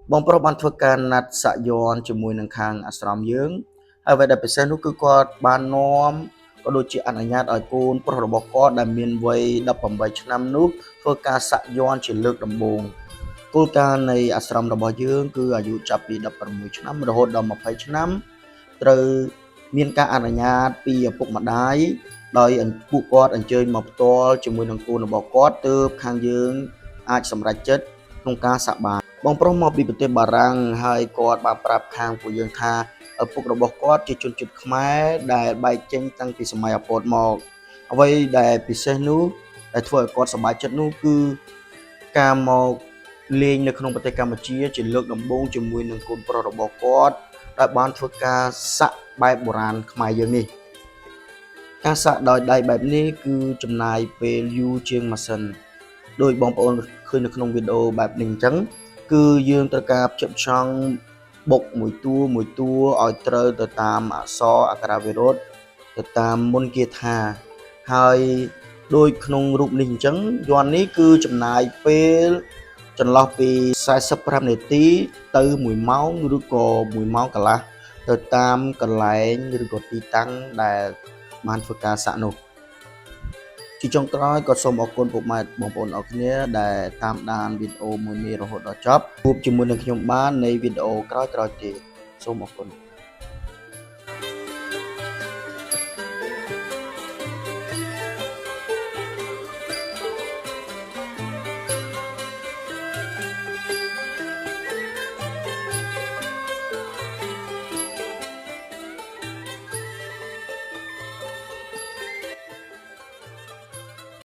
បងប្រុសបានធ្វើការណាត់សាក់យ័ន្តជាមួយនឹងខាងអាស្រមយើងហើយអ្វីដែលពិសេសនោះគឺគាត់បាននាំក៏ដូចជាអនុញ្ញាតឲ្យកូនប្រុសរបស់គាត់ដែលមានវ័យ18ឆ្នាំនោះធ្វើការសាក់យ័ន្តជាលើកដំបូងគោលការណ៍នៃអាស្រមរបស់យើងគឺអាយុចាប់ពី16ឆ្នាំរហូតដល់20ឆ្នាំត្រូវមានការអនុញ្ញាតពីឪពុកម្ដាយដោយពួកគាត់អញ្ជើញមកផ្ទាល់ជាមួយនឹងកូនរបស់គាត់ទើបខាងយើងអាចសម្រេចចិត្តក្នុងការសាក់បានបងប្រុសមកពីប្រទេសបារាំងហើយគាត់បានប្រាប់ខាងពួកយើងថាឪពុករបស់គាត់ជាជនជាតិខ្មែរដែលបែកចេញតាំងពីសម័យអាព័ទ្ធមកអ្វីដែលពិសេសនោះដែលធ្វើឲ្យគាត់សប្បាយចិត្តនោះគឺការមកលេងនៅក្នុងប្រទេសកម្ពុជាជាលើកដំបូងជាមួយនឹងកូនប្រុសរបស់គាត់ដែលបានធ្វើការសាក់បែបបុរាណខ្មែរយើងនេះការសាក់ដោយដៃបែបនេះគឺចំណាយពេលយូរជាងម៉ាស៊ីនដោយបងប្អូនឃើញនៅក្នុងវីដេអូបែបនេះអញ្ចឹងគឺយើងត្រូវការផ្ចិតផ្ចង់បុកមួយតួឲ្យត្រូវទៅតាមអក្សរអក្ខរាវិរុទ្ធទៅតាមមន្តគាថាហើយដោយក្នុងរូបនេះអញ្ចឹងយ័ន្តនេះគឺចំណាយពេលចន្លោះពី45នាទីទៅ1ម៉ោងឬក៏1ម៉ោងកន្លះទៅតាមកន្លែងឬក៏ទីតាំងដែលបានធ្វើការសាក់នោះជាចុងក្រោយក៏សូមអរគុណពុកម៉ែបងប្អូនអរគ្នាដែលតាមដានវីដេអូមួយនេះរហូតដល់ចប់ជួបជាមួយនឹងខ្ញុំបាននៃវីដេអូក្រោយៗទៀតសូមអរគុណ